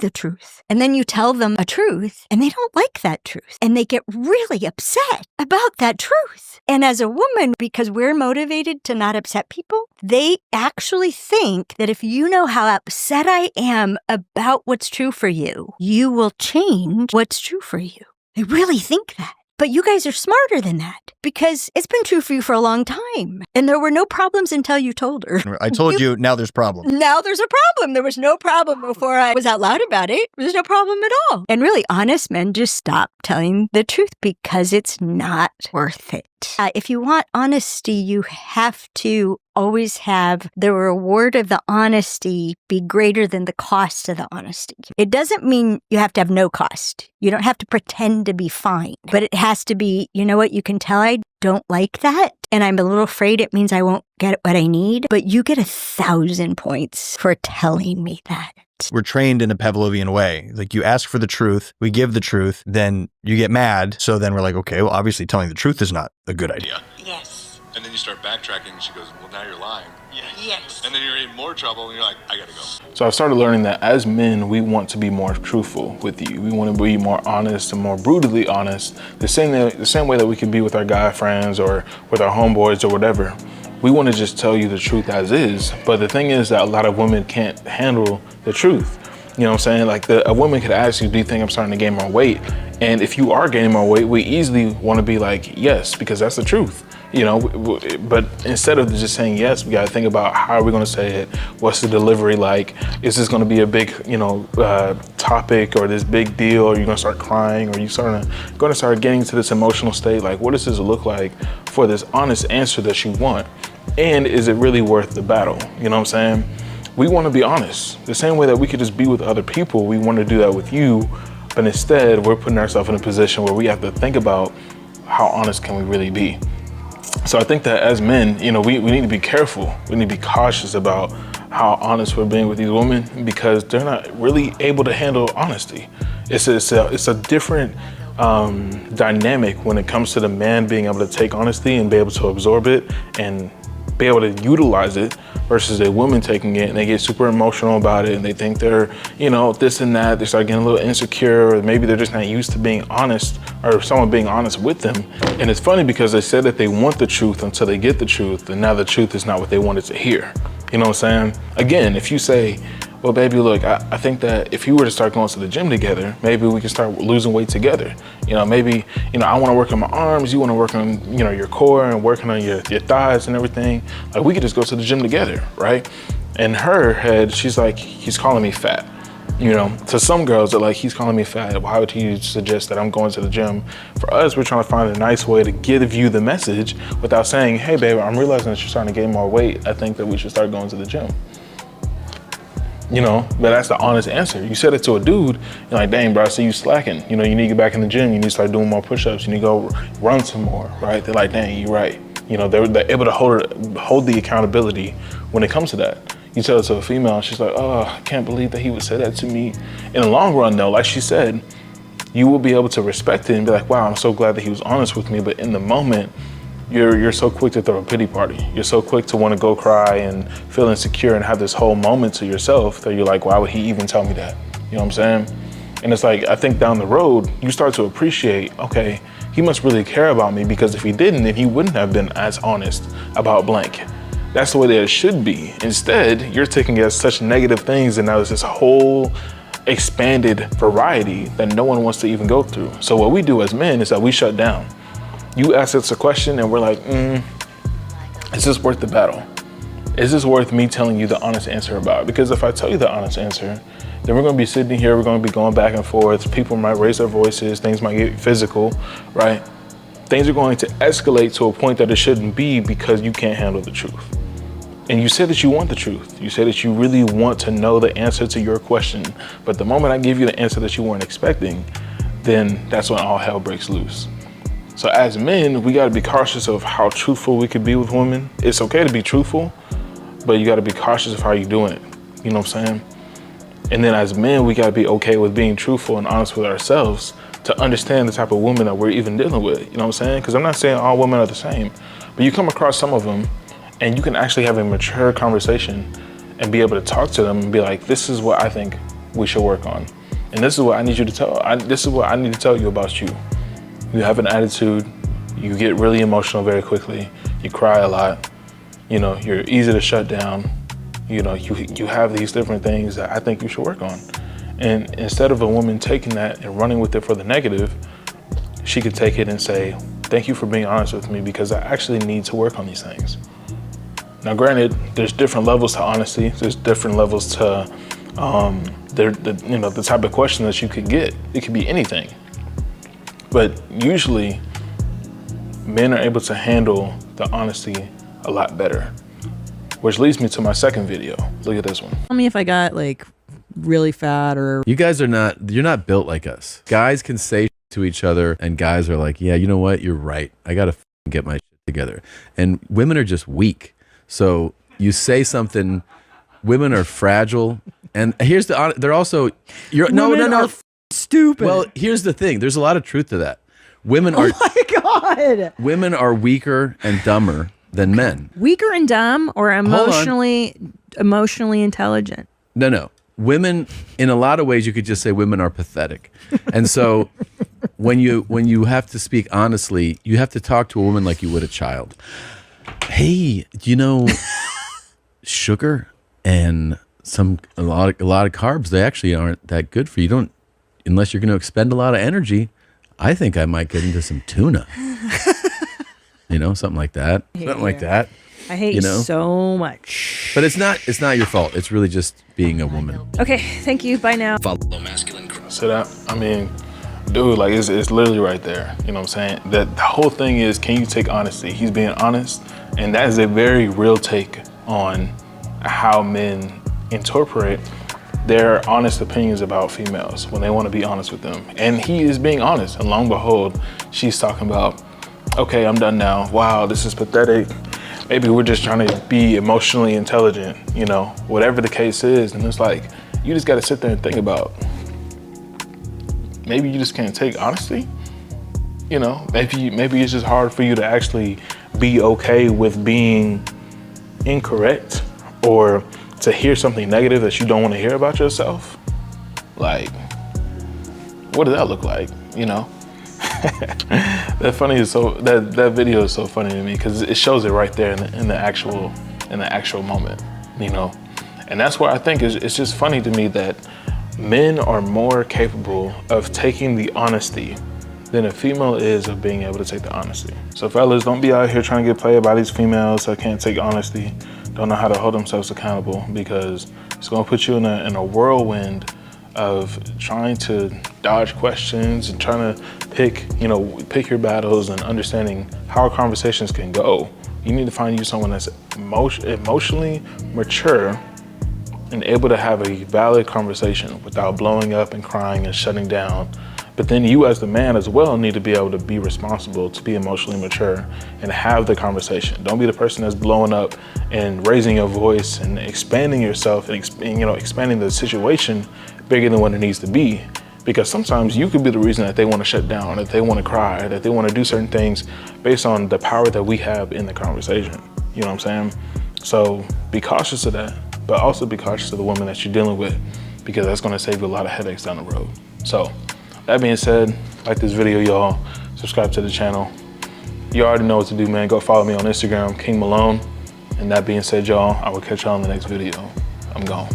the truth. And then you tell them a truth and they don't like that truth. And they get really upset about that truth. And as a woman, because we're motivated to not upset people, they actually think that if you know how upset I am about what's true for you, you will change what's true for you. They really think that. But you guys are smarter than that because it's been true for you for a long time. And there were no problems until you told her. I told you, now there's problems. Now there's a problem. There was no problem before I was out loud about it. There's no problem at all. And really, honest men just stop telling the truth because it's not worth it. If you want honesty, you have to always have the reward of the honesty be greater than the cost of the honesty. It doesn't mean you have to have no cost. You don't have to pretend to be fine, but it has to be, you know what, you can tell I don't like that and I'm a little afraid it means I won't get what I need, but you get 1,000 points for telling me that. We're trained in a Pavlovian way. Like you ask for the truth, we give the truth, then you get mad. So then we're like, okay, well, obviously telling the truth is not a good idea. Yes. And then you start backtracking and she goes, well, now you're lying. Yes. And then you're in more trouble and you're like, I gotta go. So I've started learning that as men, we want to be more truthful with you. We want to be more honest and more brutally honest. The same way that we can be with our guy friends or with our homeboys or whatever. We want to just tell you the truth as is. But the thing is that a lot of women can't handle the truth. You know what I'm saying? Like a woman could ask you, do you think I'm starting to gain more weight? And if you are gaining more weight, we easily want to be like, yes, because that's the truth. You know, but instead of just saying yes, we got to think about how are we going to say it? What's the delivery like? Is this going to be a big, topic or this big deal? Or are you going to start crying? Or are you going to start getting to this emotional state? Like, what does this look like for this honest answer that you want? And is it really worth the battle? You know what I'm saying? We want to be honest. The same way that we could just be with other people, we want to do that with you. But instead, we're putting ourselves in a position where we have to think about how honest can we really be? So I think that as men, we need to be careful. We need to be cautious about how honest we're being with these women because they're not really able to handle honesty. It's a different dynamic when it comes to the man being able to take honesty and be able to absorb it and be able to utilize it versus a woman taking it and they get super emotional about it and they think they're, this and that. They start getting a little insecure or maybe they're just not used to being honest or someone being honest with them. And it's funny because they said that they want the truth until they get the truth and now the truth is not what they wanted to hear. You know what I'm saying? Again, if you say, well, baby, look, I think that if you were to start going to the gym together, maybe we can start losing weight together. Maybe, I want to work on my arms, you want to work on, your core and working on your thighs and everything. Like we could just go to the gym together, right? In her head, she's like, he's calling me fat. To some girls, they're like, he's calling me fat. Why would he suggest that I'm going to the gym? For us, we're trying to find a nice way to give you the message without saying, hey, babe, I'm realizing that you're starting to gain more weight. I think that we should start going to the gym. But that's the honest answer. You said it to a dude, you're like, dang, bro, I see you slacking. You need to get back in the gym. You need to start doing more push-ups. You need to go run some more, right? They're like, dang, you're right. They're able to hold the accountability when it comes to that. You tell it to a female, and she's like, oh, I can't believe that he would say that to me. In the long run, though, like she said, you will be able to respect it and be like, wow, I'm so glad that he was honest with me. But in the moment, you're so quick to throw a pity party. You're so quick to want to go cry and feel insecure and have this whole moment to yourself that you're like, why would he even tell me that? You know what I'm saying? And it's like, I think down the road, you start to appreciate, okay, he must really care about me because if he didn't, then he wouldn't have been as honest about blank. That's the way that it should be. Instead, you're taking it as such negative things and now there's this whole expanded variety that no one wants to even go through. So what we do as men is that we shut down. You ask us a question and we're like, is this worth the battle? Is this worth me telling you the honest answer about it? Because if I tell you the honest answer, then we're gonna be sitting here, we're gonna be going back and forth, people might raise their voices, things might get physical, right? Things are going to escalate to a point that it shouldn't be because you can't handle the truth. And you said that you want the truth. You said that you really want to know the answer to your question. But the moment I give you the answer that you weren't expecting, then that's when all hell breaks loose. So as men, we gotta be cautious of how truthful we could be with women. It's okay to be truthful, but you gotta be cautious of how you're doing it. You know what I'm saying? And then as men, we gotta be okay with being truthful and honest with ourselves to understand the type of woman that we're even dealing with. You know what I'm saying? Because I'm not saying all women are the same, but you come across some of them and you can actually have a mature conversation and be able to talk to them and be like, this is what I think we should work on. And this is what I need you to this is what I need to tell you about you. You have an attitude, you get really emotional very quickly, you cry a lot, you know, you're easy to shut down, you know, you have these different things that I think you should work on. And instead of a woman taking that and running with it for the negative, she could take it and say, thank you for being honest with me because I actually need to work on these things. Now, granted, there's different levels to honesty. There's different levels to, you know, the type of question that you could get. It could be anything. But usually, men are able to handle the honesty a lot better, which leads me to my second video. Look at this one. Tell me if I got like really fat or... You guys are you're not built like us. Guys can say to each other and guys are like, yeah, you know what? You're right. I got to get my shit together. And women are just weak. So you say something, women are fragile. And here's they're also, no. Stupid. Well, here's the thing. There's a lot of truth to that. Women are, oh my God. Women are weaker and dumber than men. Weaker and dumb or emotionally intelligent? No. Women, in a lot of ways, you could just say women are pathetic. And so when you have to speak honestly, you have to talk to a woman like you would a child. Hey, you know, sugar and a lot of carbs, they actually aren't that good for you. Unless you're going to expend a lot of energy. I think I might get into some tuna. You know, something like that. I hate you so much. But it's not your fault. It's really just being a woman. Okay, thank you. Bye now. Follow masculine. So that, I mean, dude, like it's literally right there. You know what I'm saying? That the whole thing is, can you take honesty? He's being honest. And that is a very real take on how men interpret their honest opinions about females when they want to be honest with them. And he is being honest. And lo and behold, she's talking about, okay, I'm done now. Wow, this is pathetic. Maybe we're just trying to be emotionally intelligent, you know, whatever the case is. And it's like, you just got to sit there and think about, maybe you just can't take honesty. You know, maybe it's just hard for you to actually be okay with being incorrect or to hear something negative that you don't want to hear about yourself. Like, what does that look like, you know? That video is so funny to me because it shows it right there in the actual moment, you know. And that's where I think it's just funny to me that men are more capable of taking the honesty than a female is of being able to take the honesty. So fellas, don't be out here trying to get played by these females that can't take honesty, don't know how to hold themselves accountable, because it's gonna put you in a whirlwind of trying to dodge questions and trying to pick your battles and understanding how conversations can go. You need to find you someone that's emotionally mature and able to have a valid conversation without blowing up and crying and shutting down. But then you as the man as well need to be able to be responsible, to be emotionally mature and have the conversation. Don't be the person that's blowing up and raising your voice and expanding yourself and expanding the situation bigger than what it needs to be. Because sometimes you could be the reason that they want to shut down, that they want to cry, that they want to do certain things based on the power that we have in the conversation. You know what I'm saying? So be cautious of that, but also be cautious of the woman that you're dealing with, because that's going to save you a lot of headaches down the road. So that being said, like this video, y'all, subscribe to the channel. You already know what to do, man. Go follow me on Instagram, King Malone. And that being said, y'all, I will catch y'all in the next video. I'm gone.